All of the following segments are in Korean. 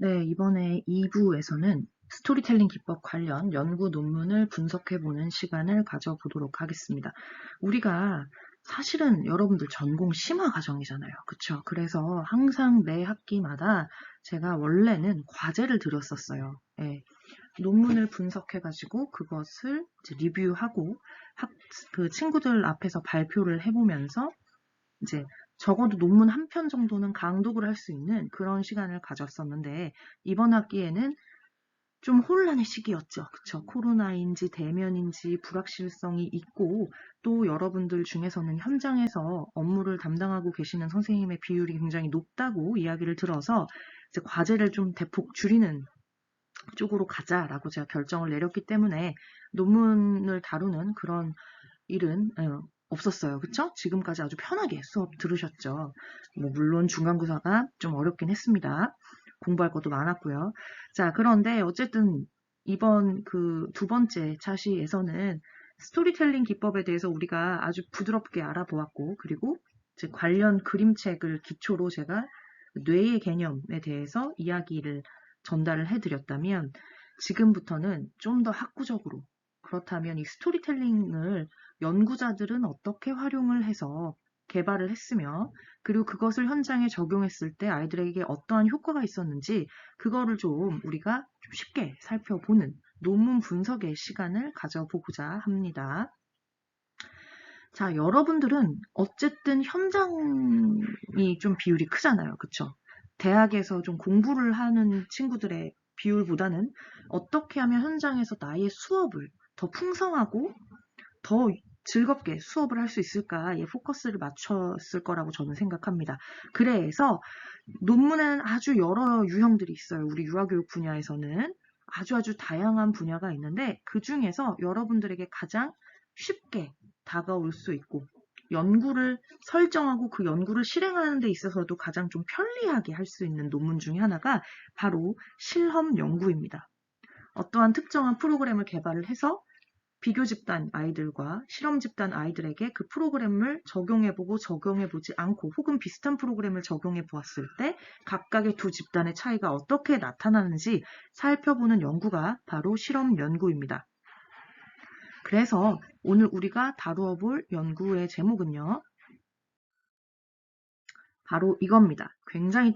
네, 이번에 2부에서는 스토리텔링 기법 관련 연구 논문을 분석해보는 시간을 가져보도록 하겠습니다. 우리가 사실은 여러분들 전공 심화 과정이잖아요. 그쵸? 그래서 항상 매 학기마다 제가 원래는 과제를 드렸었어요. 예, 논문을 분석해가지고 그것을 이제 리뷰하고 그 친구들 앞에서 발표를 해보면서 이제 적어도 논문 한 편 정도는 강독을 할 수 있는 그런 시간을 가졌었는데 이번 학기에는 좀 혼란의 시기였죠. 그쵸? 코로나인지 대면인지 불확실성이 있고 또 여러분들 중에서는 현장에서 업무를 담당하고 계시는 선생님의 비율이 굉장히 높다고 이야기를 들어서 이제 과제를 좀 대폭 줄이는 쪽으로 가자라고 제가 결정을 내렸기 때문에 논문을 다루는 그런 일은 없었어요. 그쵸? 지금까지 아주 편하게 수업 들으셨죠. 뭐 물론 중간고사가 좀 어렵긴 했습니다. 공부할 것도 많았고요. 자, 그런데 어쨌든 이번 그 두 번째 차시에서는 스토리텔링 기법에 대해서 우리가 아주 부드럽게 알아보았고, 그리고 이제 관련 그림책을 기초로 제가 뇌의 개념에 대해서 이야기를 전달을 해드렸다면, 지금부터는 좀 더 학구적으로, 그렇다면 이 스토리텔링을 연구자들은 어떻게 활용을 해서 개발을 했으며, 그리고 그것을 현장에 적용했을 때 아이들에게 어떠한 효과가 있었는지, 그거를 좀 우리가 좀 쉽게 살펴보는 논문 분석의 시간을 가져보고자 합니다. 자, 여러분들은 어쨌든 현장이 좀 비율이 크잖아요. 그쵸? 대학에서 좀 공부를 하는 친구들의 비율보다는 어떻게 하면 현장에서 나의 수업을 더 풍성하고 더 즐겁게 수업을 할 수 있을까에 포커스를 맞췄을 거라고 저는 생각합니다. 그래서 논문에는 아주 여러 유형들이 있어요. 우리 유아교육 분야에서는 아주 다양한 분야가 있는데 그 중에서 여러분들에게 가장 쉽게 다가올 수 있고 연구를 설정하고 그 연구를 실행하는 데 있어서도 가장 좀 편리하게 할 수 있는 논문 중에 하나가 바로 실험 연구입니다. 어떠한 특정한 프로그램을 개발을 해서 비교 집단 아이들과 실험 집단 아이들에게 그 프로그램을 적용해보고 적용해보지 않고 혹은 비슷한 프로그램을 적용해 보았을 때 각각의 두 집단의 차이가 어떻게 나타나는지 살펴보는 연구가 바로 실험 연구입니다. 그래서 오늘 우리가 다루어 볼 연구의 제목은요. 바로 이겁니다. 굉장히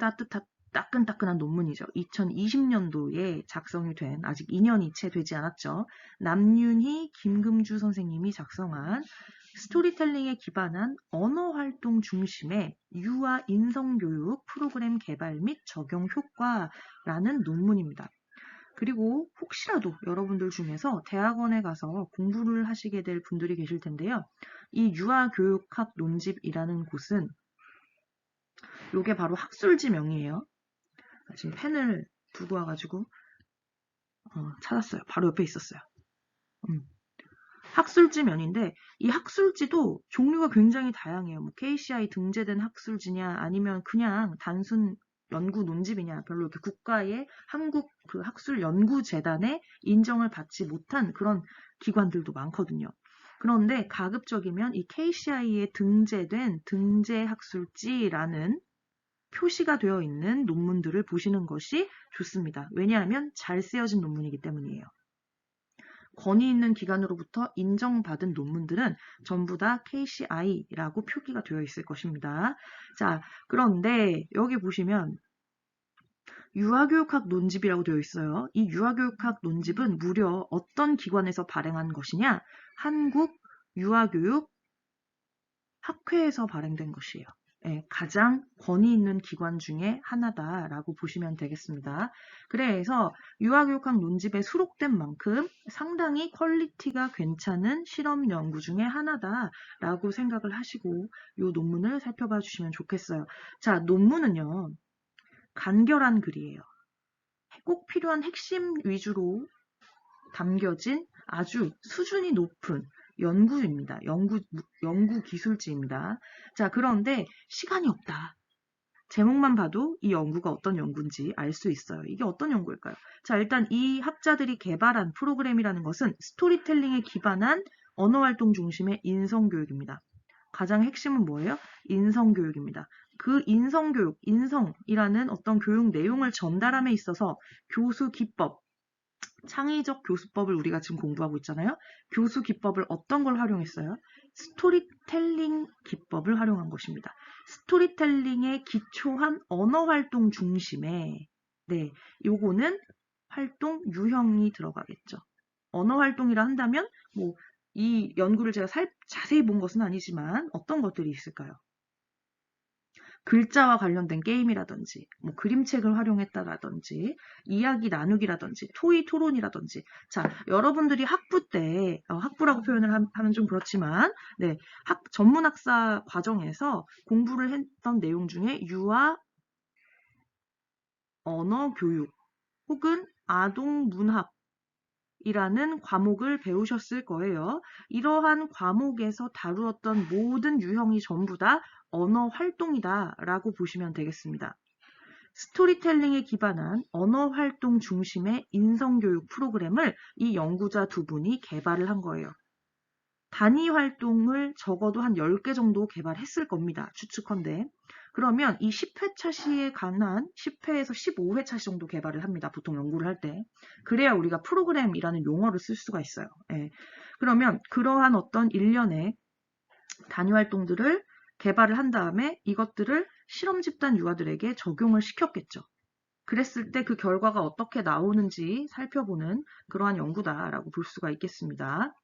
따끈따끈한 논문이죠. 2020년도에 작성이 된 아직 2년이 채 되지 않았죠. 남윤희, 김금주 선생님이 작성한 스토리텔링에 기반한 언어활동 중심의 유아 인성교육 프로그램 개발 및 적용 효과라는 논문입니다. 그리고 혹시라도 여러분들 중에서 대학원에 가서 공부를 하시게 될 분들이 계실 텐데요. 이 유아교육학 논집이라는 곳은 요게 바로 학술지명이에요. 지금 펜을 두고 와가지고 찾았어요. 바로 옆에 있었어요. 학술지면인데 이 학술지도 종류가 굉장히 다양해요. 뭐 KCI 등재된 학술지냐 아니면 그냥 단순 연구 논집이냐 별로 이렇게 국가의 한국 그 학술연구재단의 인정을 받지 못한 그런 기관들도 많거든요. 그런데 가급적이면 이 KCI에 등재된 등재학술지라는 표시가 되어 있는 논문들을 보시는 것이 좋습니다. 왜냐하면 잘 쓰여진 논문이기 때문이에요. 권위 있는 기관으로부터 인정받은 논문들은 전부 다 KCI라고 표기가 되어 있을 것입니다. 자, 그런데 여기 보시면 유아교육학 논집이라고 되어 있어요. 이 유아교육학 논집은 무려 어떤 기관에서 발행한 것이냐? 한국 유아교육 학회에서 발행된 것이에요. 네, 가장 권위 있는 기관 중에 하나다라고 보시면 되겠습니다. 그래서 유아교육학 논집에 수록된 만큼 상당히 퀄리티가 괜찮은 실험 연구 중에 하나다라고 생각을 하시고 이 논문을 살펴봐 주시면 좋겠어요. 자, 논문은요. 간결한 글이에요. 꼭 필요한 핵심 위주로 담겨진 아주 수준이 높은 연구입니다. 연구 기술지입니다. 자, 그런데 시간이 없다. 제목만 봐도 이 연구가 어떤 연구인지 알 수 있어요. 이게 어떤 연구일까요? 자, 일단 이 학자들이 개발한 프로그램이라는 것은 스토리텔링에 기반한 언어활동 중심의 인성교육입니다. 가장 핵심은 뭐예요? 인성교육입니다. 그 인성교육, 인성이라는 어떤 교육 내용을 전달함에 있어서 교수 기법, 창의적 교수법을 우리가 지금 공부하고 있잖아요. 교수 기법을 어떤 걸 활용했어요? 스토리텔링 기법을 활용한 것입니다. 스토리텔링에 기초한 언어 활동 중심에 요거는 활동 유형이 들어가겠죠. 언어 활동이라 한다면 이 연구를 제가 자세히 본 것은 아니지만 어떤 것들이 있을까요? 글자와 관련된 게임이라든지, 그림책을 활용했다라든지, 이야기 나누기라든지, 토의 토론이라든지. 자, 여러분들이 학부 때, 학부라고 표현을 하면 좀 그렇지만, 전문학사 과정에서 공부를 했던 내용 중에 유아 언어 교육 혹은 아동 문학 이라는 과목을 배우셨을 거예요. 이러한 과목에서 다루었던 모든 유형이 전부 다 언어 활동이다 라고 보시면 되겠습니다. 스토리텔링에 기반한 언어 활동 중심의 인성교육 프로그램을 이 연구자 두 분이 개발을 한 거예요. 단위 활동을 적어도 한 10개 정도 개발했을 겁니다. 추측컨대. 그러면 이 10회차 시에 관한 10회에서 15회차 시 정도 개발을 합니다. 보통 연구를 할 때. 그래야 우리가 프로그램이라는 용어를 쓸 수가 있어요. 예. 그러면 그러한 어떤 일련의 단위 활동들을 개발을 한 다음에 이것들을 실험 집단 유아들에게 적용을 시켰겠죠. 그랬을 때 그 결과가 어떻게 나오는지 살펴보는 그러한 연구다라고 볼 수가 있겠습니다.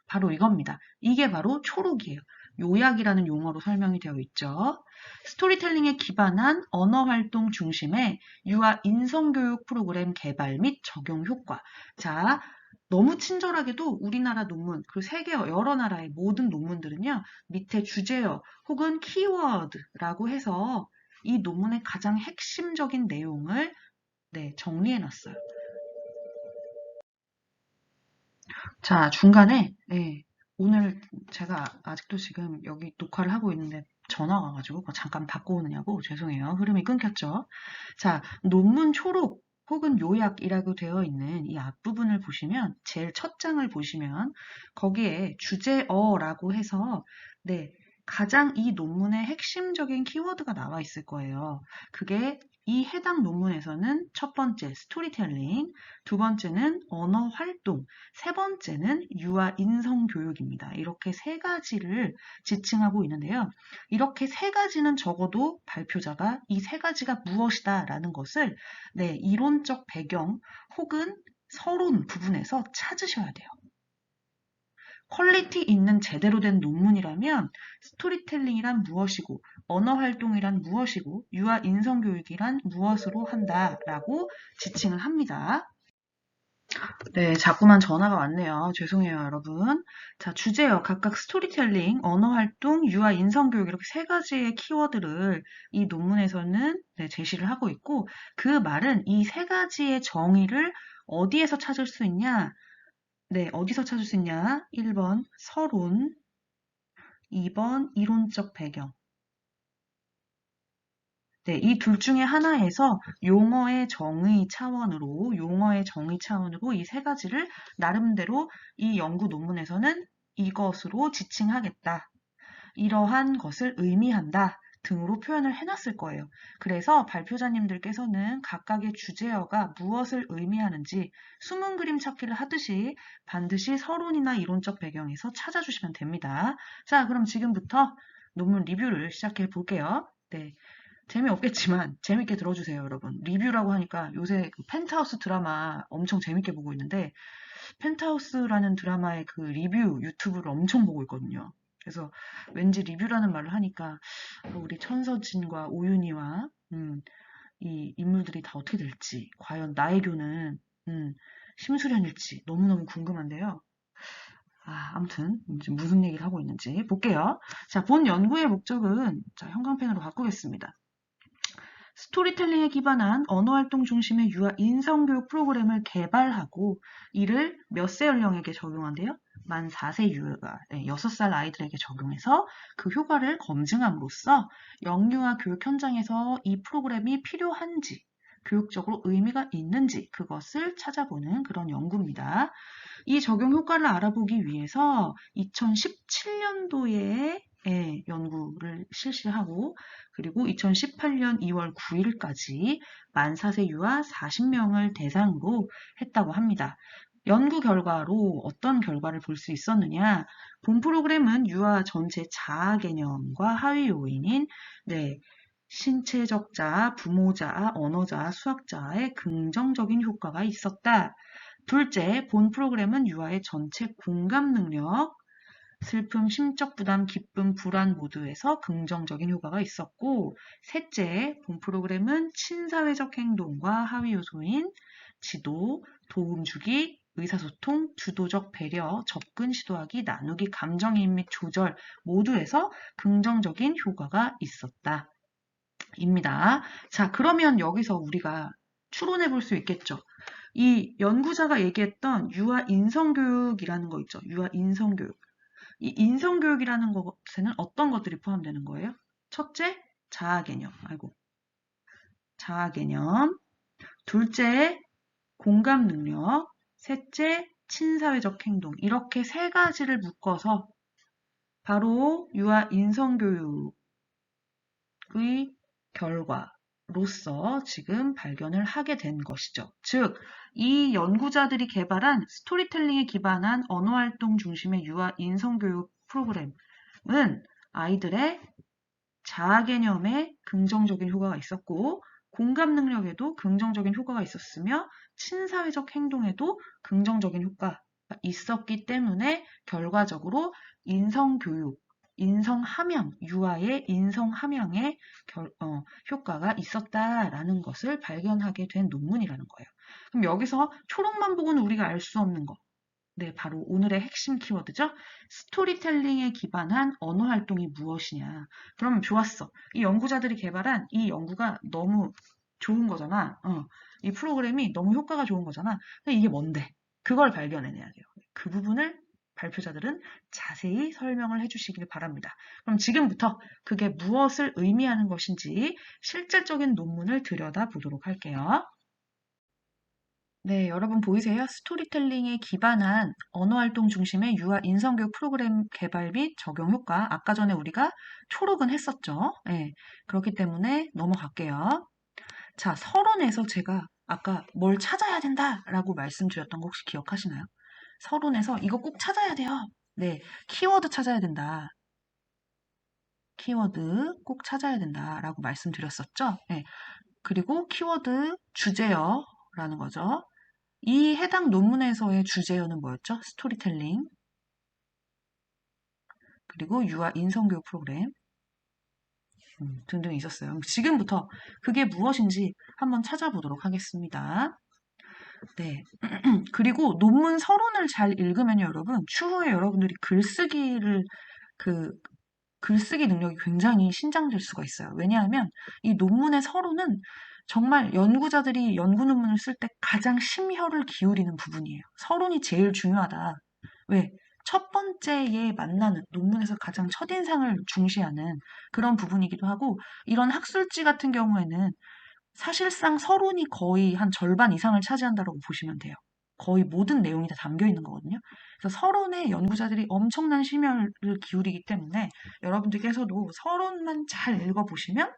바로 이겁니다. 이게 바로 초록이에요. 요약이라는 용어로 설명이 되어 있죠. 스토리텔링에 기반한 언어활동 중심의 유아 인성교육 프로그램 개발 및 적용 효과. 자, 너무 친절하게도 우리나라 논문, 그리고 세계 여러 나라의 모든 논문들은요, 밑에 주제어 혹은 키워드라고 해서 이 논문의 가장 핵심적인 내용을 정리해놨어요. 자, 중간에, 오늘 제가 아직도 지금 여기 녹화를 하고 있는데 전화가 와가지고 잠깐 받고 오느냐고 죄송해요. 흐름이 끊겼죠. 자, 논문 초록 혹은 요약이라고 되어 있는 이 앞부분을 보시면 제일 첫 장을 보시면 거기에 주제어라고 해서 가장 이 논문의 핵심적인 키워드가 나와 있을 거예요. 그게 이 해당 논문에서는 첫 번째 스토리텔링, 두 번째는 언어 활동, 세 번째는 유아 인성 교육입니다. 이렇게 세 가지를 지칭하고 있는데요. 이렇게 세 가지는 적어도 발표자가 이 세 가지가 무엇이다 라는 것을 이론적 배경 혹은 서론 부분에서 찾으셔야 돼요. 퀄리티 있는 제대로 된 논문이라면 스토리텔링이란 무엇이고 언어활동이란 무엇이고 유아 인성교육이란 무엇으로 한다라고 지칭을 합니다. 네, 자꾸만 전화가 왔네요. 죄송해요, 여러분. 자, 주제요. 각각 스토리텔링, 언어활동, 유아 인성교육 이렇게 세 가지의 키워드를 이 논문에서는 제시를 하고 있고 그 말은 이 세 가지의 정의를 어디에서 찾을 수 있냐? 어디서 찾을 수 있냐? 1번 서론, 2번 이론적 배경. 이 둘 중에 하나에서 용어의 정의 차원으로 이 세 가지를 나름대로 이 연구 논문에서는 이것으로 지칭하겠다. 이러한 것을 의미한다. 등으로 표현을 해놨을 거예요. 그래서 발표자님들께서는 각각의 주제어가 무엇을 의미하는지 숨은 그림 찾기를 하듯이 반드시 서론이나 이론적 배경에서 찾아주시면 됩니다. 자, 그럼 지금부터 논문 리뷰를 시작해 볼게요. 재미없겠지만 재밌게 들어주세요, 여러분. 리뷰라고 하니까 요새 그 펜트하우스 드라마 엄청 재밌게 보고 있는데 펜트하우스라는 드라마의 그 리뷰 유튜브를 엄청 보고 있거든요. 그래서 왠지 리뷰라는 말을 하니까 우리 천서진과 오윤희와 이 인물들이 다 어떻게 될지 과연 나혜교는 심수련일지 너무너무 궁금한데요. 아무튼 이제 무슨 얘기를 하고 있는지 볼게요. 자, 본 연구의 목적은 형광펜으로 바꾸겠습니다. 스토리텔링에 기반한 언어활동 중심의 유아 인성교육 프로그램을 개발하고 이를 몇 세 연령에게 적용한대요? 만 4세 유아가 6살 아이들에게 적용해서 그 효과를 검증함으로써 영유아 교육 현장에서 이 프로그램이 필요한지 교육적으로 의미가 있는지 그것을 찾아보는 그런 연구입니다. 이 적용 효과를 알아보기 위해서 2017년도에 연구를 실시하고 그리고 2018년 2월 9일까지 만 4세 유아 40명을 대상으로 했다고 합니다. 연구 결과로 어떤 결과를 볼 수 있었느냐? 본 프로그램은 유아 전체 자아 개념과 하위 요인인 신체적 자아, 부모 자아, 언어 자아, 수학 자아에 긍정적인 효과가 있었다. 둘째, 본 프로그램은 유아의 전체 공감 능력, 슬픔, 심적 부담, 기쁨, 불안 모두에서 긍정적인 효과가 있었고, 셋째, 본 프로그램은 친사회적 행동과 하위 요소인 지도, 도움 주기, 의사소통, 주도적 배려, 접근 시도하기, 나누기, 감정이입 및 조절 모두에서 긍정적인 효과가 있었다. 입니다. 자, 그러면 여기서 우리가 추론해 볼 수 있겠죠. 이 연구자가 얘기했던 유아 인성교육이라는 거 있죠. 유아 인성교육. 이 인성교육이라는 것에는 어떤 것들이 포함되는 거예요? 첫째, 자아개념. 자아개념. 둘째, 공감 능력. 셋째, 친사회적 행동. 이렇게 세 가지를 묶어서 바로 유아 인성교육의 결과로서 지금 발견을 하게 된 것이죠. 즉, 이 연구자들이 개발한 스토리텔링에 기반한 언어활동 중심의 유아 인성교육 프로그램은 아이들의 자아 개념에 긍정적인 효과가 있었고 공감 능력에도 긍정적인 효과가 있었으며 친사회적 행동에도 긍정적인 효과가 있었기 때문에 결과적으로 인성교육, 인성함양, 유아의 인성함양에 효과가 있었다라는 것을 발견하게 된 논문이라는 거예요. 그럼 여기서 초록만 보고는 우리가 알 수 없는 거. 네, 바로 오늘의 핵심 키워드죠. 스토리텔링에 기반한 언어 활동이 무엇이냐. 그러면 좋았어. 이 연구자들이 개발한 이 연구가 너무 좋은 거잖아. 이 프로그램이 너무 효과가 좋은 거잖아. 근데 이게 뭔데? 그걸 발견해내야 돼요. 그 부분을 발표자들은 자세히 설명을 해주시길 바랍니다. 그럼 지금부터 그게 무엇을 의미하는 것인지 실질적인 논문을 들여다보도록 할게요. 네, 여러분 보이세요? 스토리텔링에 기반한 언어활동 중심의 유아 인성교육 프로그램 개발 및 적용 효과. 아까 전에 우리가 초록은 했었죠. 네, 그렇기 때문에 넘어갈게요. 자, 서론에서 제가 아까 뭘 찾아야 된다라고 말씀드렸던 거 혹시 기억하시나요? 서론에서 이거 꼭 찾아야 돼요. 네, 키워드 찾아야 된다. 키워드 꼭 찾아야 된다라고 말씀드렸었죠. 네, 그리고 키워드 주제어라는 거죠. 이 해당 논문에서의 주제어는 뭐였죠? 스토리텔링, 그리고 유아 인성교육 프로그램 등등 있었어요. 지금부터 그게 무엇인지 한번 찾아보도록 하겠습니다. 네. 그리고 논문 서론을 잘 읽으면 여러분, 추후에 여러분들이 글쓰기 능력이 굉장히 신장될 수가 있어요. 왜냐하면 이 논문의 서론은 정말 연구자들이 연구 논문을 쓸 때 가장 심혈을 기울이는 부분이에요. 서론이 제일 중요하다. 왜? 첫 번째에 만나는 논문에서 가장 첫인상을 중시하는 그런 부분이기도 하고 이런 학술지 같은 경우에는 사실상 서론이 거의 한 절반 이상을 차지한다고 보시면 돼요. 거의 모든 내용이 다 담겨 있는 거거든요. 그래서 서론에 연구자들이 엄청난 심혈을 기울이기 때문에 여러분들께서도 서론만 잘 읽어보시면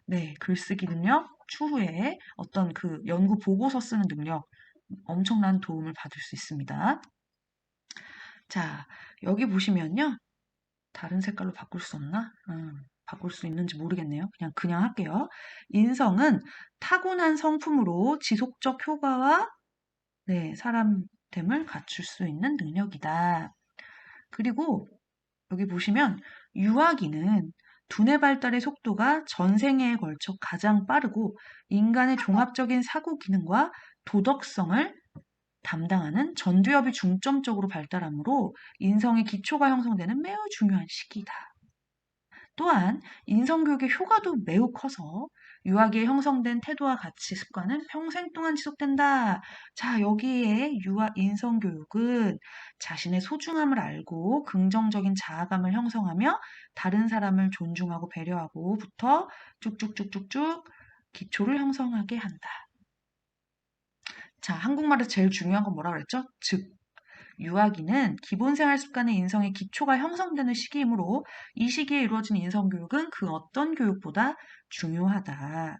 네, 글쓰기 능력, 추후에 어떤 그 연구 보고서 쓰는 능력 엄청난 도움을 받을 수 있습니다. 자, 여기 보시면요. 다른 색깔로 바꿀 수 없나? 바꿀 수 있는지 모르겠네요. 그냥 할게요. 인성은 타고난 성품으로 지속적 효과와 사람됨을 갖출 수 있는 능력이다. 그리고 여기 보시면 유아기는 두뇌 발달의 속도가 전 생애에 걸쳐 가장 빠르고 인간의 종합적인 사고 기능과 도덕성을 담당하는 전두엽이 중점적으로 발달하므로 인성의 기초가 형성되는 매우 중요한 시기이다. 또한 인성교육의 효과도 매우 커서 유아기에 형성된 태도와 가치, 습관은 평생 동안 지속된다. 자, 여기에 유아 인성교육은 자신의 소중함을 알고 긍정적인 자아감을 형성하며 다른 사람을 존중하고 배려하고부터 쭉쭉쭉쭉쭉 기초를 형성하게 한다. 자, 한국말에서 제일 중요한 건 뭐라 그랬죠? 즉. 유아기는 기본 생활 습관의 인성의 기초가 형성되는 시기이므로 이 시기에 이루어진 인성교육은 그 어떤 교육보다 중요하다.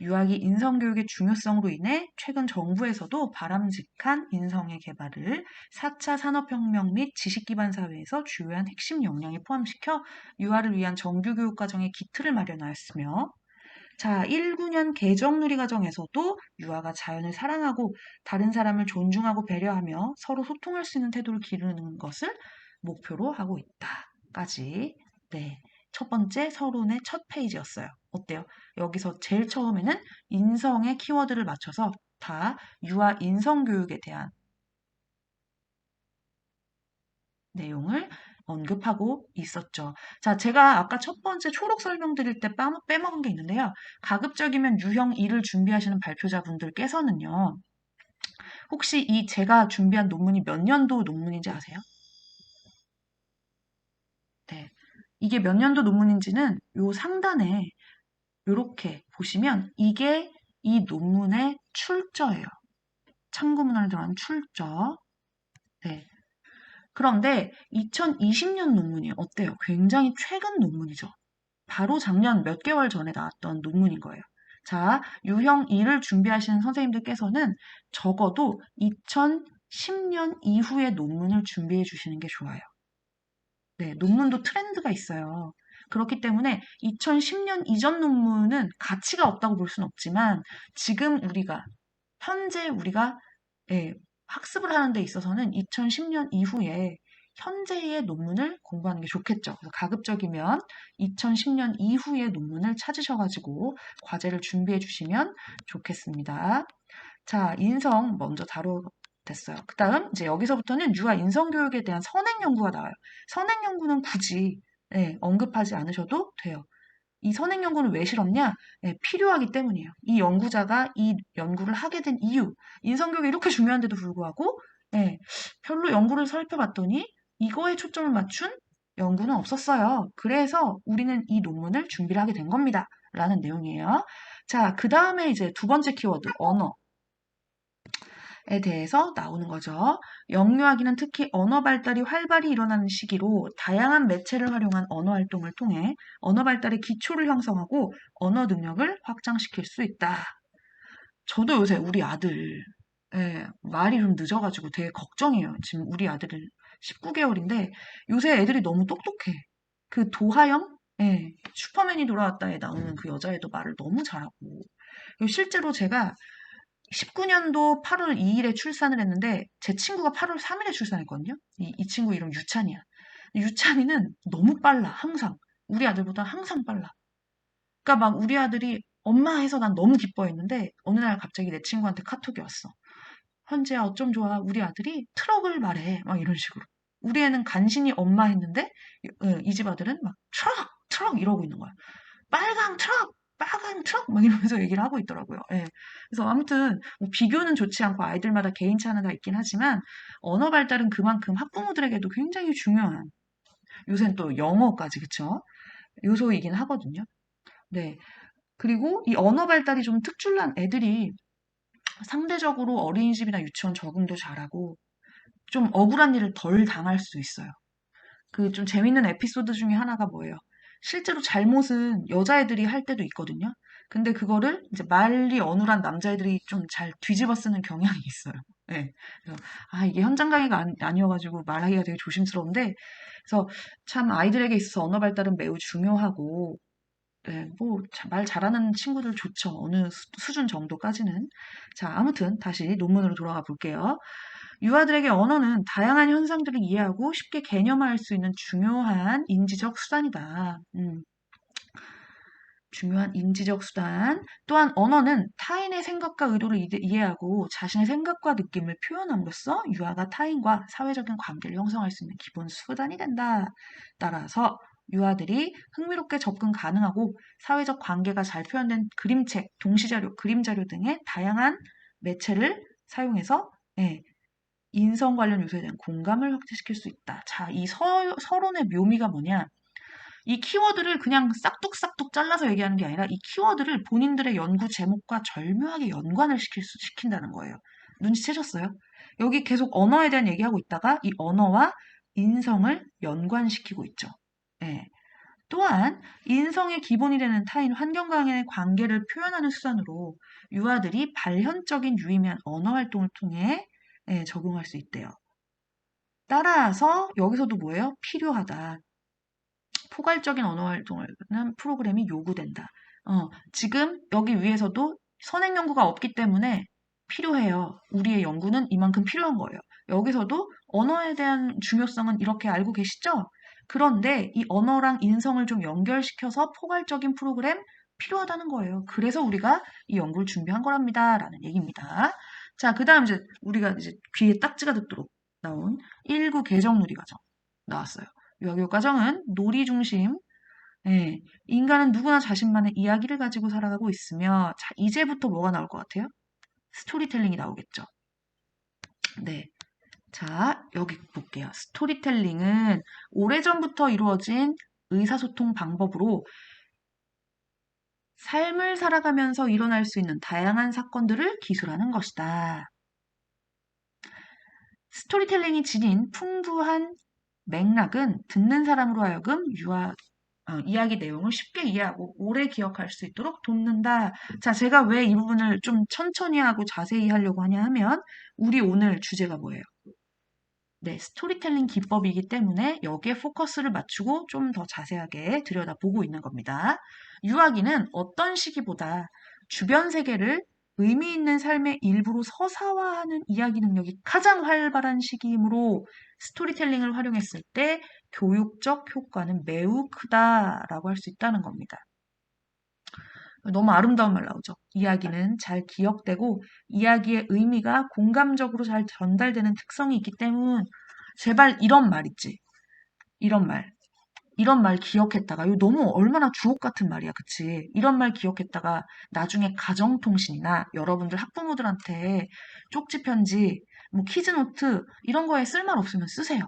유아기 인성교육의 중요성으로 인해 최근 정부에서도 바람직한 인성의 개발을 4차 산업혁명 및 지식기반 사회에서 주요한 핵심 역량에 포함시켜 유아를 위한 정규교육 과정의 기틀을 마련하였으며 자, 19년 개정누리과정에서도 유아가 자연을 사랑하고 다른 사람을 존중하고 배려하며 서로 소통할 수 있는 태도를 기르는 것을 목표로 하고 있다.까지. 네. 첫 번째 서론의 첫 페이지였어요. 어때요? 여기서 제일 처음에는 인성의 키워드를 맞춰서 다 유아 인성 교육에 대한 내용을 언급하고 있었죠. 자, 제가 아까 첫 번째 초록 설명드릴 때 빼먹은 게 있는데요. 가급적이면 유형 2를 준비하시는 발표자분들께서는요. 혹시 이 제가 준비한 논문이 몇 년도 논문인지 아세요? 네. 이게 몇 년도 논문인지는 요 상단에 이렇게 보시면 이게 이 논문의 출처예요. 참고문헌에 들어간 출처. 네. 그런데 2020년 논문이 어때요? 굉장히 최근 논문이죠. 바로 작년 몇 개월 전에 나왔던 논문인 거예요. 자, 유형 2를 준비하시는 선생님들께서는 적어도 2010년 이후의 논문을 준비해 주시는 게 좋아요. 네, 논문도 트렌드가 있어요. 그렇기 때문에 2010년 이전 논문은 가치가 없다고 볼 수는 없지만 지금 현재 우리가 예, 학습을 하는 데 있어서는 2010년 이후에 현재의 논문을 공부하는 게 좋겠죠. 그래서 가급적이면 2010년 이후의 논문을 찾으셔가지고 과제를 준비해 주시면 좋겠습니다. 자, 인성 먼저 다뤄됐어요. 그 다음 이제 여기서부터는 유아 인성 교육에 대한 선행 연구가 나와요. 선행 연구는 굳이 언급하지 않으셔도 돼요. 이 선행 연구는 왜 실었냐? 필요하기 때문이에요. 이 연구자가 이 연구를 하게 된 이유, 인성교육이 이렇게 중요한데도 불구하고 별로 연구를 살펴봤더니 이거에 초점을 맞춘 연구는 없었어요. 그래서 우리는 이 논문을 준비를 하게 된 겁니다. 라는 내용이에요. 자, 그 다음에 이제 두 번째 키워드, 언어. 에 대해서 나오는 거죠. 영유아기는 특히 언어 발달이 활발히 일어나는 시기로 다양한 매체를 활용한 언어 활동을 통해 언어 발달의 기초를 형성하고 언어 능력을 확장시킬 수 있다. 저도 요새 우리 아들 말이 좀 늦어가지고 되게 걱정이에요. 지금 우리 아들은 19개월인데 요새 애들이 너무 똑똑해. 그 도하영? 슈퍼맨이 돌아왔다에 나오는 그 여자애도 말을 너무 잘하고. 실제로 제가 19년도 8월 2일에 출산을 했는데 제 친구가 8월 3일에 출산했거든요. 이 친구 이름 유찬이야. 유찬이는 너무 빨라. 항상. 우리 아들보다 항상 빨라. 그러니까 막 우리 아들이 엄마 해서 난 너무 기뻐했는데 어느 날 갑자기 내 친구한테 카톡이 왔어. 현재야 어쩜 좋아. 우리 아들이 트럭을 말해. 막 이런 식으로. 우리 애는 간신히 엄마 했는데 이 집 아들은 막 트럭 트럭 이러고 있는 거야. 빨강 트럭! 빨강 트럭! 막 이러면서 얘기를 하고 있더라고요. 예. 그래서 아무튼 뭐 비교는 좋지 않고 아이들마다 개인차가 있긴 하지만 언어 발달은 그만큼 학부모들에게도 굉장히 중요한 요새는 또 영어까지 그쵸? 요소이긴 하거든요. 네. 그리고 이 언어 발달이 좀 특출난 애들이 상대적으로 어린이집이나 유치원 적응도 잘하고 좀 억울한 일을 덜 당할 수 있어요. 그 좀 재밌는 에피소드 중에 하나가 뭐예요? 실제로 잘못은 여자애들이 할 때도 있거든요. 근데 그거를 이제 말이 어눌한 남자애들이 좀 잘 뒤집어 쓰는 경향이 있어요. 예. 그래서 이게 현장 강의가 아니어가지고 말하기가 되게 조심스러운데 그래서 참 아이들에게 있어서 언어 발달은 매우 중요하고 뭐 말 잘하는 친구들 좋죠. 어느 수준 정도까지는. 자, 아무튼 다시 논문으로 돌아가 볼게요. 유아들에게 언어는 다양한 현상들을 이해하고 쉽게 개념화할 수 있는 중요한 인지적 수단이다. 중요한 인지적 수단. 또한 언어는 타인의 생각과 의도를 이해하고 자신의 생각과 느낌을 표현함으로써 유아가 타인과 사회적인 관계를 형성할 수 있는 기본 수단이 된다. 따라서 유아들이 흥미롭게 접근 가능하고 사회적 관계가 잘 표현된 그림책, 동시자료, 그림자료 등의 다양한 매체를 사용해서 인성 관련 요소에 대한 공감을 확대시킬 수 있다. 자, 이 서론의 묘미가 뭐냐? 이 키워드를 그냥 싹둑싹둑 잘라서 얘기하는 게 아니라 이 키워드를 본인들의 연구 제목과 절묘하게 연관을 시킨다는 거예요. 눈치채셨어요? 여기 계속 언어에 대한 얘기하고 있다가 이 언어와 인성을 연관시키고 있죠. 예. 또한 인성의 기본이 되는 타인 환경과의 관계를 표현하는 수단으로 유아들이 발현적인 유의미한 언어 활동을 통해 적용할 수 있대요. 따라서 여기서도 뭐예요? 필요하다. 포괄적인 언어 활동을 하는 프로그램이 요구된다. 지금 여기 위에서도 선행 연구가 없기 때문에 필요해요. 우리의 연구는 이만큼 필요한 거예요. 여기서도 언어에 대한 중요성은 이렇게 알고 계시죠? 그런데 이 언어랑 인성을 좀 연결시켜서 포괄적인 프로그램 필요하다는 거예요. 그래서 우리가 이 연구를 준비한 거랍니다. 라는 얘기입니다. 자, 그 다음 이제 우리가 이제 귀에 딱지가 듣도록 나온 1구 개정놀이 과정 나왔어요. 유아교육 과정은 놀이 중심, 예, 인간은 누구나 자신만의 이야기를 가지고 살아가고 있으며, 자, 이제부터 뭐가 나올 것 같아요? 스토리텔링이 나오겠죠. 네. 자, 여기 볼게요. 스토리텔링은 오래전부터 이루어진 의사소통 방법으로 삶을 살아가면서 일어날 수 있는 다양한 사건들을 기술하는 것이다. 스토리텔링이 지닌 풍부한 맥락은 듣는 사람으로 하여금 이야기 내용을 쉽게 이해하고 오래 기억할 수 있도록 돕는다. 자, 제가 왜 이 부분을 좀 천천히 하고 자세히 하려고 하냐 하면 우리 오늘 주제가 뭐예요? 네, 스토리텔링 기법이기 때문에 여기에 포커스를 맞추고 좀 더 자세하게 들여다보고 있는 겁니다. 유아기는 어떤 시기보다 주변 세계를 의미 있는 삶의 일부로 서사화하는 이야기 능력이 가장 활발한 시기이므로 스토리텔링을 활용했을 때 교육적 효과는 매우 크다라고 할 수 있다는 겁니다. 너무 아름다운 말 나오죠. 이야기는 잘 기억되고 이야기의 의미가 공감적으로 잘 전달되는 특성이 있기 때문 제발 이런 말 있지. 이런 말. 이런 말 기억했다가 이거 너무 얼마나 주옥 같은 말이야. 그치? 이런 말 기억했다가 나중에 가정통신이나 여러분들 학부모들한테 쪽지 편지, 뭐 퀴즈노트 이런 거에 쓸 말 없으면 쓰세요.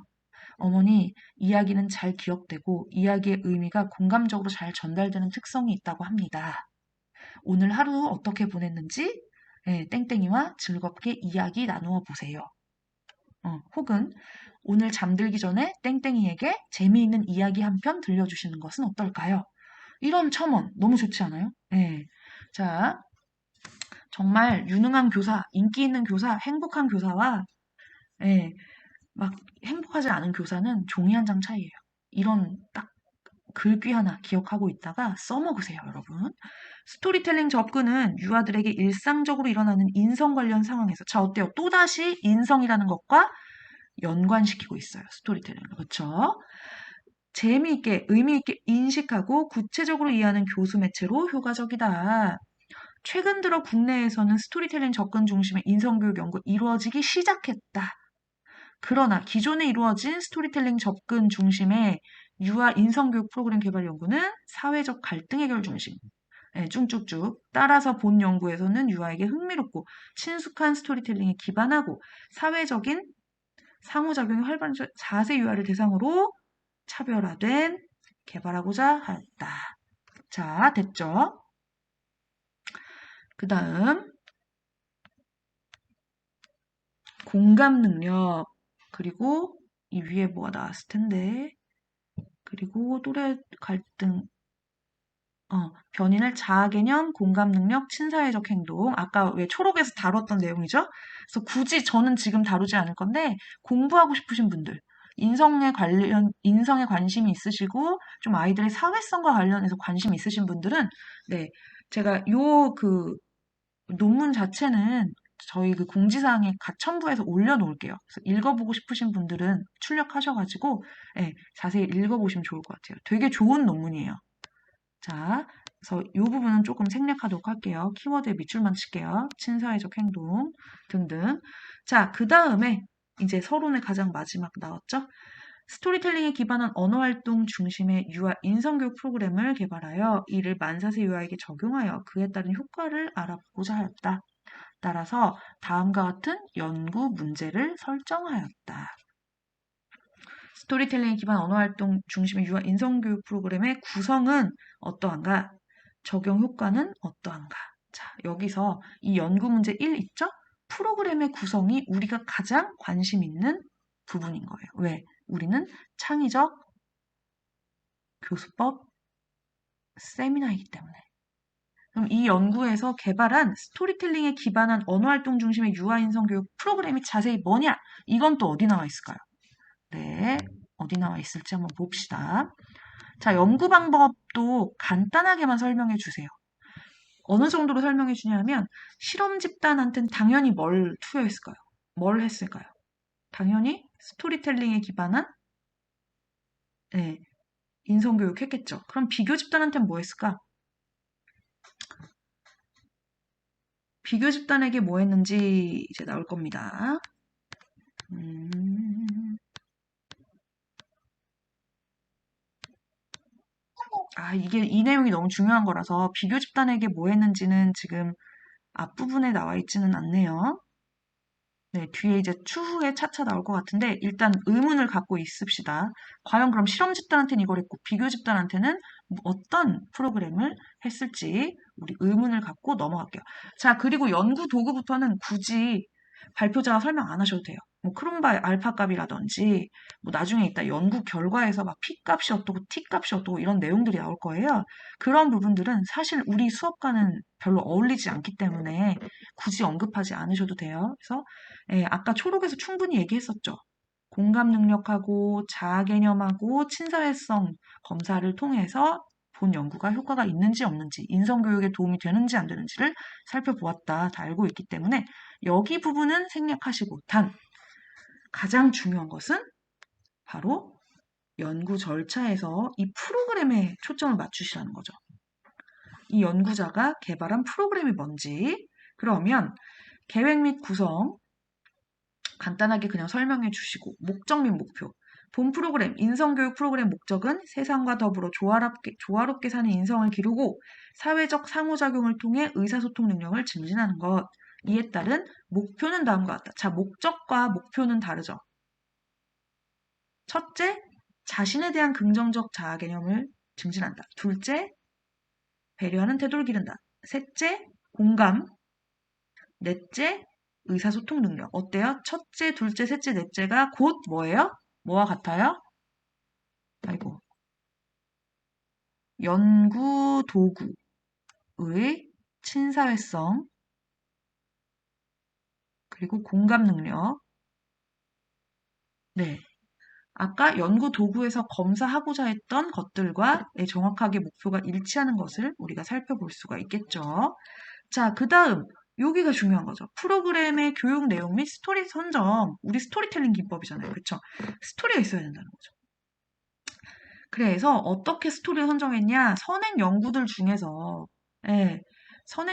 어머니, 이야기는 잘 기억되고 이야기의 의미가 공감적으로 잘 전달되는 특성이 있다고 합니다. 오늘 하루 어떻게 보냈는지 땡땡이와 즐겁게 이야기 나누어 보세요. 혹은 오늘 잠들기 전에 땡땡이에게 재미있는 이야기 한 편 들려주시는 것은 어떨까요? 이런 첨언 너무 좋지 않아요? 네. 자, 정말 유능한 교사, 인기 있는 교사, 행복한 교사와 막 행복하지 않은 교사는 종이 한 장 차이예요. 이런 딱 글귀 하나 기억하고 있다가 써먹으세요, 여러분. 스토리텔링 접근은 유아들에게 일상적으로 일어나는 인성 관련 상황에서 자, 어때요? 또다시 인성이라는 것과 연관시키고 있어요. 스토리텔링. 그렇죠? 재미있게, 의미있게 인식하고 구체적으로 이해하는 교수 매체로 효과적이다. 최근 들어 국내에서는 스토리텔링 접근 중심의 인성교육 연구 이루어지기 시작했다. 그러나 기존에 이루어진 스토리텔링 접근 중심의 유아 인성교육 프로그램 개발 연구는 사회적 갈등 해결 중심. 쭉쭉쭉 따라서 본 연구에서는 유아에게 흥미롭고 친숙한 스토리텔링에 기반하고 사회적인 상호작용이 활발한 자세 유아를 대상으로 차별화된 개발하고자 하였다. 자, 됐죠? 그 다음 공감 능력 그리고 이 위에 뭐가 나왔을 텐데 그리고 또래 갈등 변인을 자아개념, 공감 능력, 친사회적 행동. 아까 왜 초록에서 다뤘던 내용이죠? 그래서 굳이 저는 지금 다루지 않을 건데 공부하고 싶으신 분들, 인성에 관심이 있으시고 좀 아이들의 사회성과 관련해서 관심 있으신 분들은 네, 제가 논문 자체는 저희 그 공지사항에 첨부해서 올려놓을게요. 그래서 읽어보고 싶으신 분들은 출력하셔가지고 자세히 읽어보시면 좋을 것 같아요. 되게 좋은 논문이에요. 자, 그래서 이 부분은 조금 생략하도록 할게요. 키워드에 밑줄만 칠게요. 친사회적 행동 등등. 자, 그 다음에 이제 서론의 가장 마지막 나왔죠? 스토리텔링에 기반한 언어활동 중심의 유아 인성교육 프로그램을 개발하여 이를 만사세 유아에게 적용하여 그에 따른 효과를 알아보고자 하였다. 따라서 다음과 같은 연구 문제를 설정하였다. 스토리텔링에 기반 언어활동 중심의 유아 인성교육 프로그램의 구성은 어떠한가? 적용 효과는 어떠한가? 자, 여기서 이 연구 문제 1 있죠? 프로그램의 구성이 우리가 가장 관심 있는 부분인 거예요. 왜? 우리는 창의적 교수법 세미나이기 때문에. 그럼 이 연구에서 개발한 스토리텔링에 기반한 언어활동 중심의 유아 인성 교육 프로그램이 자세히 뭐냐? 이건 또 어디 나와 있을까요? 네, 어디 나와 있을지 한번 봅시다. 자, 연구 방법도 간단하게만 설명해 주세요. 어느 정도로 설명해 주냐면 실험 집단한테는 당연히 뭘 투여했을까요? 뭘 했을까요? 당연히 스토리텔링에 기반한 네, 인성교육 했겠죠. 그럼 비교 집단한테는 뭐 했을까? 비교 집단에게 뭐 했는지 이제 나올 겁니다. 이게 이 내용이 너무 중요한 거라서 비교 집단에게 뭐 했는지는 지금 앞부분에 나와 있지는 않네요. 네, 뒤에 이제 추후에 차차 나올 것 같은데 일단 의문을 갖고 있읍시다. 과연 그럼 실험 집단한테는 이걸 했고 비교 집단한테는 어떤 프로그램을 했을지 우리 의문을 갖고 넘어갈게요. 자, 그리고 연구 도구부터는 굳이 발표자가 설명 안 하셔도 돼요. 뭐 크롬바의 알파 값이라든지 뭐 나중에 이따 연구 결과에서 막 P 값이 어떻고 T 값이 어떻고 이런 내용들이 나올 거예요. 그런 부분들은 사실 우리 수업과는 별로 어울리지 않기 때문에 굳이 언급하지 않으셔도 돼요. 그래서 아까 초록에서 충분히 얘기했었죠. 공감 능력하고 자아 개념하고 친사회성 검사를 통해서 본 연구가 효과가 있는지 없는지, 인성교육에 도움이 되는지 안 되는지를 살펴보았다. 다 알고 있기 때문에 여기 부분은 생략하시고 단 가장 중요한 것은 바로 연구 절차에서 이 프로그램에 초점을 맞추시라는 거죠. 이 연구자가 개발한 프로그램이 뭔지 그러면 계획 및 구성 간단하게 그냥 설명해 주시고 목적 및 목표 본 프로그램, 인성교육 프로그램 목적은 세상과 더불어 조화롭게 사는 인성을 기르고 사회적 상호작용을 통해 의사소통 능력을 증진하는 것. 이에 따른 목표는 다음과 같다. 자, 목적과 목표는 다르죠. 첫째, 자신에 대한 긍정적 자아 개념을 증진한다. 둘째, 배려하는 태도를 기른다. 셋째, 공감. 넷째, 의사소통 능력. 어때요? 첫째, 둘째, 셋째, 넷째가 곧 뭐예요? 뭐와 같아요? 아이고. 연구 도구의 친사회성, 그리고 공감 능력. 네. 아까 연구 도구에서 검사하고자 했던 것들과 정확하게 목표가 일치하는 것을 우리가 살펴볼 수가 있겠죠. 자, 그 다음, 여기가 중요한 거죠. 프로그램의 교육 내용 및 스토리 선점. 우리 스토리텔링 기법이잖아요. 그쵸? 스토리가 있어야 된다는 거죠. 그래서 어떻게 스토리를 선정했냐? 선행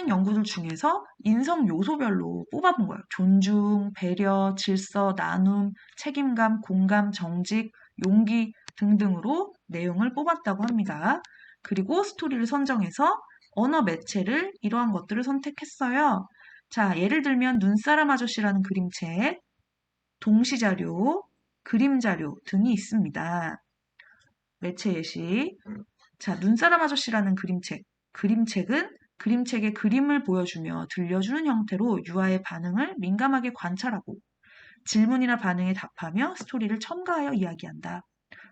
연구들 중에서 인성 요소별로 뽑아본 거예요. 존중, 배려, 질서, 나눔, 책임감, 공감, 정직, 용기 등등으로 내용을 뽑았다고 합니다. 그리고 스토리를 선정해서 언어 매체를 이러한 것들을 선택했어요. 자, 예를 들면 눈사람 아저씨라는 그림책, 동시자료, 그림자료 등이 있습니다. 매체 예시. 자, 눈사람 아저씨라는 그림책. 그림책은 그림책의 그림을 보여주며 들려주는 형태로 유아의 반응을 민감하게 관찰하고 질문이나 반응에 답하며 스토리를 첨가하여 이야기한다.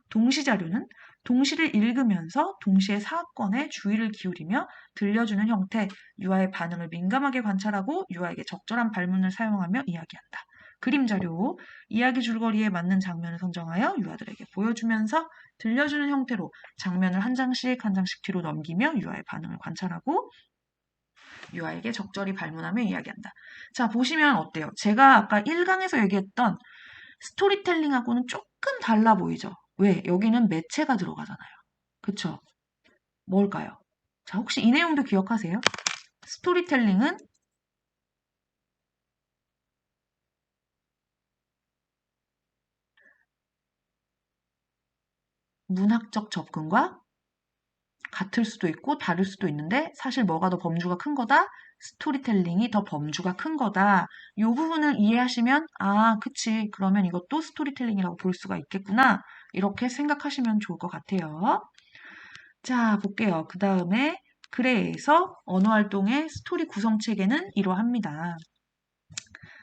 동시자료는 동시를 읽으면서 동시에 사건에 주의를 기울이며 들려주는 형태, 유아의 반응을 민감하게 관찰하고 유아에게 적절한 발문을 사용하며 이야기한다. 그림자료, 이야기 줄거리에 맞는 장면을 선정하여 유아들에게 보여주면서 들려주는 형태로 장면을 한 장씩 한 장씩 뒤로 넘기며 유아의 반응을 관찰하고 유아에게 적절히 발문하며 이야기한다. 자, 보시면 어때요? 제가 아까 1강에서 얘기했던 스토리텔링하고는 조금 달라 보이죠? 왜? 여기는 매체가 들어가잖아요. 그쵸? 뭘까요? 자, 혹시 이 내용도 기억하세요? 스토리텔링은 문학적 접근과 같을 수도 있고 다를 수도 있는데 사실 뭐가 더 범주가 큰 거다? 스토리텔링이 더 범주가 큰 거다. 이 부분을 이해하시면 그치. 그러면 이것도 스토리텔링이라고 볼 수가 있겠구나. 이렇게 생각하시면 좋을 것 같아요. 자, 볼게요. 그 다음에 그래서 언어활동의 스토리 구성 체계는 이러합니다.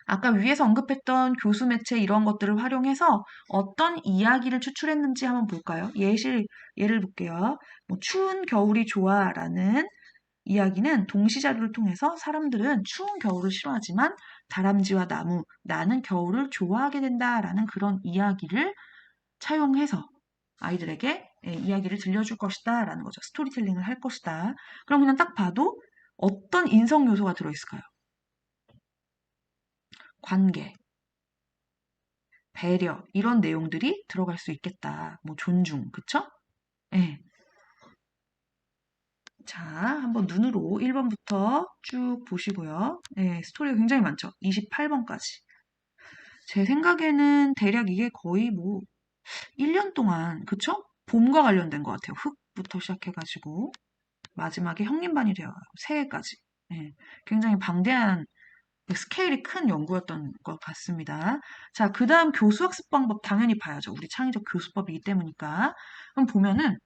아까 위에서 언급했던 교수 매체 이런 것들을 활용해서 어떤 이야기를 추출했는지 한번 볼까요? 예를 볼게요. 뭐 추운 겨울이 좋아라는 이야기는 동시자료를 통해서 사람들은 추운 겨울을 싫어하지만 다람쥐와 나무, 나는 겨울을 좋아하게 된다라는 그런 이야기를 차용해서 아이들에게 이야기를 들려줄 것이다 라는 거죠. 스토리텔링을 할 것이다. 그럼 그냥 딱 봐도 어떤 인성 요소가 들어있을까요? 관계, 배려 이런 내용들이 들어갈 수 있겠다. 뭐 존중, 그쵸? 예. 자, 한번 눈으로 1번부터 쭉 보시고요. 예, 스토리가 굉장히 많죠. 28번까지. 제 생각에는 대략 이게 거의 뭐 1년 동안, 그쵸? 봄과 관련된 것 같아요. 흙부터 시작해가지고 마지막에 형님반이 되어요. 새해까지. 예, 굉장히 방대한 스케일이 큰 연구였던 것 같습니다. 자, 그 다음 교수학습 방법 당연히 봐야죠. 우리 창의적 교수법이기 때문이니까. 그럼 보면은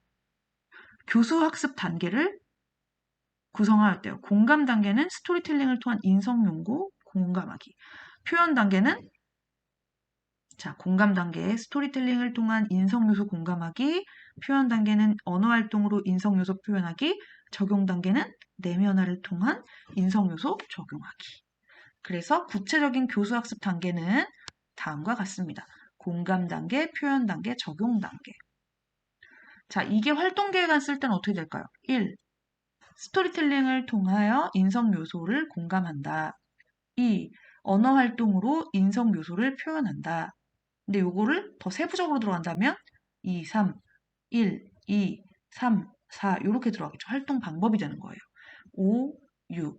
교수학습 단계를 구성하였대요. 공감 단계는 스토리텔링을 통한 인성 연구, 공감하기. 표현 단계는 자, 공감 단계에 스토리텔링을 통한 인성 요소 공감하기, 표현 단계는 언어 활동으로 인성 요소 표현하기, 적용 단계는 내면화를 통한 인성 요소 적용하기. 그래서 구체적인 교수학습 단계는 다음과 같습니다. 공감 단계, 표현 단계, 적용 단계. 자, 이게 활동 계획안 쓸 때는 어떻게 될까요? 1. 스토리텔링을 통하여 인성 요소를 공감한다. 2. 언어 활동으로 인성 요소를 표현한다. 근데 요거를 더 세부적으로 들어간다면 2, 3, 1, 2, 3, 4 이렇게 들어가겠죠. 활동 방법이 되는 거예요. 5, 6.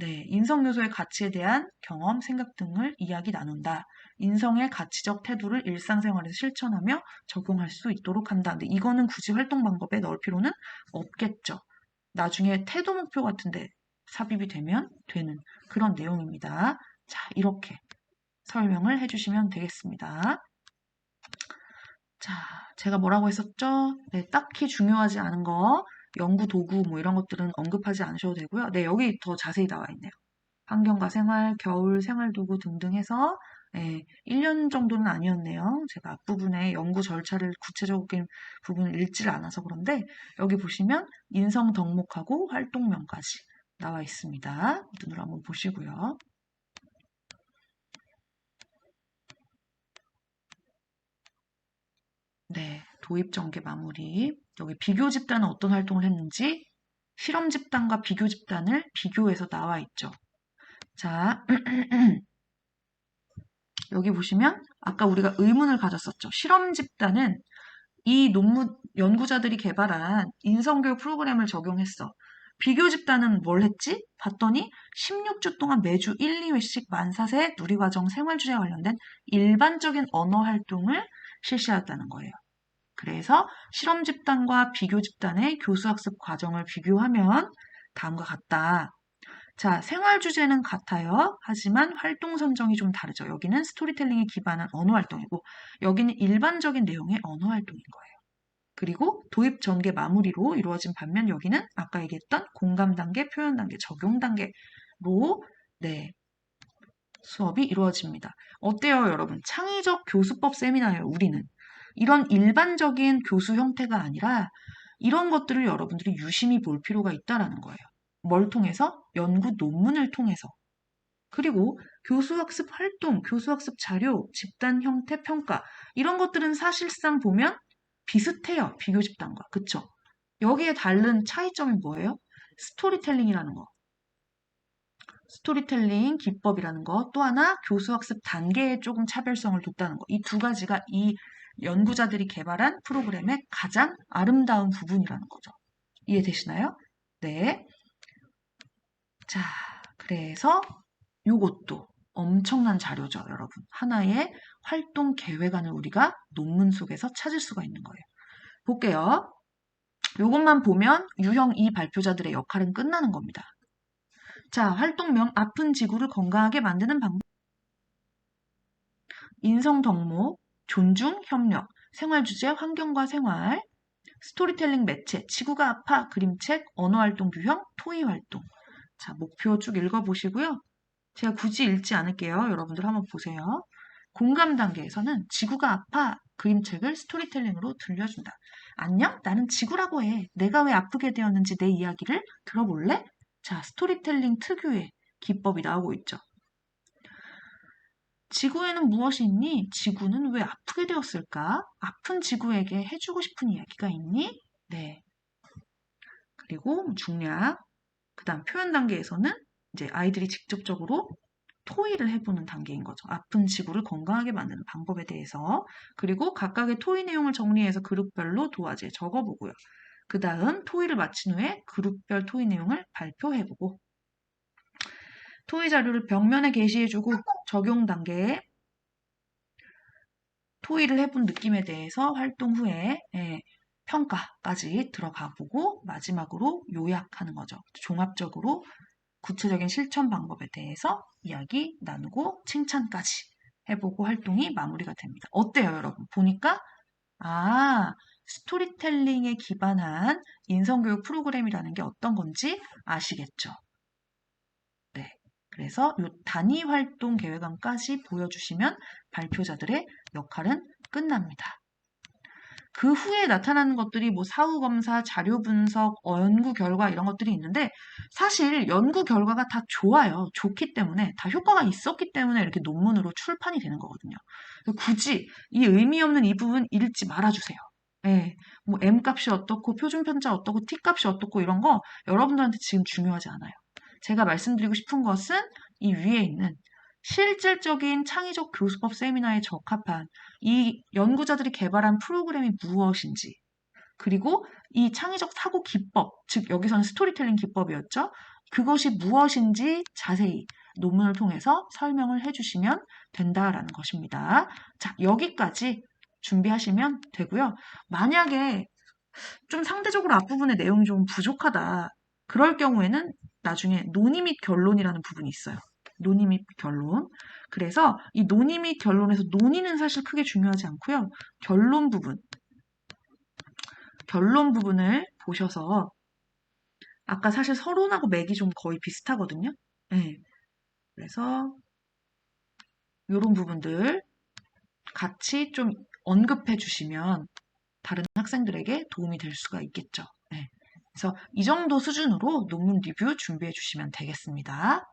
네, 인성 요소의 가치에 대한 경험, 생각 등을 이야기 나눈다. 인성의 가치적 태도를 일상생활에서 실천하며 적용할 수 있도록 한다. 근데 이거는 굳이 활동 방법에 넣을 필요는 없겠죠. 나중에 태도 목표 같은데 삽입이 되면 되는 그런 내용입니다. 자, 이렇게 설명을 해주시면 되겠습니다. 자, 제가 뭐라고 했었죠? 네, 딱히 중요하지 않은 거, 연구 도구 뭐 이런 것들은 언급하지 않으셔도 되고요. 네, 여기 더 자세히 나와 있네요. 환경과 생활, 겨울 생활 도구 등등 해서 1년 정도는 아니었네요. 제가 앞부분에 연구 절차를 구체적인 부분을 읽지를 않아서 그런데 여기 보시면 인성 덕목하고 활동명까지 나와 있습니다. 눈으로 한번 보시고요. 네, 도입 전개 마무리. 여기 비교 집단은 어떤 활동을 했는지 실험 집단과 비교 집단을 비교해서 나와 있죠. 자, 여기 보시면 아까 우리가 의문을 가졌었죠. 실험 집단은 이 논문 연구자들이 개발한 인성교육 프로그램을 적용했어. 비교 집단은 뭘 했지? 봤더니 16주 동안 매주 1, 2회씩 만사세 누리과정 생활주제와 관련된 일반적인 언어 활동을 실시하였다는 거예요. 그래서 실험 집단과 비교 집단의 교수학습 과정을 비교하면 다음과 같다. 자, 생활 주제는 같아요. 하지만 활동 선정이 좀 다르죠. 여기는 스토리텔링에 기반한 언어 활동이고, 여기는 일반적인 내용의 언어 활동인 거예요. 그리고 도입 전개 마무리로 이루어진 반면 여기는 아까 얘기했던 공감 단계, 표현 단계, 적용 단계로 네, 수업이 이루어집니다. 어때요, 여러분? 창의적 교수법 세미나예요, 우리는. 이런 일반적인 교수 형태가 아니라 이런 것들을 여러분들이 유심히 볼 필요가 있다라는 거예요. 뭘 통해서? 연구 논문을 통해서. 그리고 교수학습 활동, 교수학습 자료, 집단 형태 평가 이런 것들은 사실상 보면 비슷해요. 비교 집단과. 그쵸? 여기에 다른 차이점이 뭐예요? 스토리텔링이라는 거. 스토리텔링 기법이라는 거. 또 하나 교수학습 단계에 조금 차별성을 뒀다는 거. 이 두 가지가 이 연구자들이 개발한 프로그램의 가장 아름다운 부분이라는 거죠. 이해되시나요? 네. 자, 그래서 요것도 엄청난 자료죠, 여러분. 하나의 활동 계획안을 우리가 논문 속에서 찾을 수가 있는 거예요. 볼게요. 요것만 보면 유형 2 발표자들의 역할은 끝나는 겁니다. 자, 활동명 아픈 지구를 건강하게 만드는 방법. 인성 덕목, 존중, 협력, 생활 주제, 환경과 생활, 스토리텔링 매체, 지구가 아파, 그림책, 언어 활동 유형, 토의 활동. 자, 목표 쭉 읽어보시고요. 제가 굳이 읽지 않을게요. 여러분들 한번 보세요. 공감 단계에서는 지구가 아파 그림책을 스토리텔링으로 들려준다. 안녕? 나는 지구라고 해. 내가 왜 아프게 되었는지 내 이야기를 들어볼래? 자, 스토리텔링 특유의 기법이 나오고 있죠. 지구에는 무엇이 있니? 지구는 왜 아프게 되었을까? 아픈 지구에게 해주고 싶은 이야기가 있니? 네. 그리고 중략. 그 다음 표현 단계에서는 이제 아이들이 직접적으로 토의를 해보는 단계인 거죠. 아픈 지구를 건강하게 만드는 방법에 대해서. 그리고 각각의 토의 내용을 정리해서 그룹별로 도화지에 적어보고요. 그 다음 토의를 마친 후에 그룹별 토의 내용을 발표해보고 토의 자료를 벽면에 게시해주고 적용 단계에 토의를 해본 느낌에 대해서 활동 후에 평가까지 들어가 보고 마지막으로 요약하는 거죠. 종합적으로 구체적인 실천 방법에 대해서 이야기 나누고 칭찬까지 해보고 활동이 마무리가 됩니다. 어때요, 여러분? 보니까 스토리텔링에 기반한 인성교육 프로그램이라는 게 어떤 건지 아시겠죠? 네. 그래서 이 단위 활동 계획안까지 보여주시면 발표자들의 역할은 끝납니다. 그 후에 나타나는 것들이 뭐 사후 검사, 자료 분석, 연구 결과 이런 것들이 있는데 사실 연구 결과가 다 좋아요. 좋기 때문에 다 효과가 있었기 때문에 이렇게 논문으로 출판이 되는 거거든요. 굳이 이 의미 없는 이 부분 읽지 말아주세요. 예, 뭐 M값이 어떻고 표준편차 어떻고 T값이 어떻고 이런 거 여러분들한테 지금 중요하지 않아요. 제가 말씀드리고 싶은 것은 이 위에 있는 실질적인 창의적 교수법 세미나에 적합한 이 연구자들이 개발한 프로그램이 무엇인지, 그리고 이 창의적 사고 기법, 즉 여기서는 스토리텔링 기법이었죠. 그것이 무엇인지 자세히 논문을 통해서 설명을 해주시면 된다라는 것입니다. 자, 여기까지 준비하시면 되고요. 만약에 좀 상대적으로 앞부분의 내용이 좀 부족하다. 그럴 경우에는 나중에 논의 및 결론이라는 부분이 있어요. 논의 및 결론. 그래서 이 논의 및 결론에서 논의는 사실 크게 중요하지 않고요. 결론 부분을 보셔서 아까 사실 서론하고 맥이 좀 거의 비슷하거든요. 네. 그래서 이런 부분들 같이 좀 언급해 주시면 다른 학생들에게 도움이 될 수가 있겠죠. 네. 그래서 이 정도 수준으로 논문 리뷰 준비해 주시면 되겠습니다.